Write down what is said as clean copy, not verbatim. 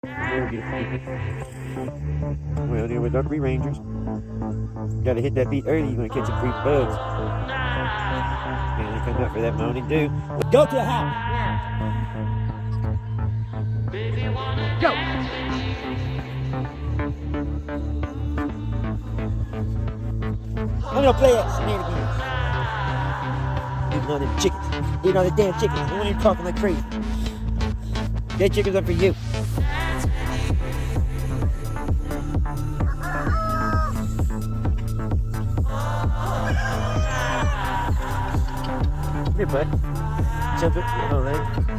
Very beautiful people. Well, there was our three rangers. Gotta hit that beat early, you're gonna catch some free bugs. And they come out for that morning dew. Go to the house! Go! I'm gonna play that shenanigans. Eating on them chickens. Eating on the damn chickens. I don't want you talking like crazy. That chicken's up for you. Come here, bud. Jump it. All right.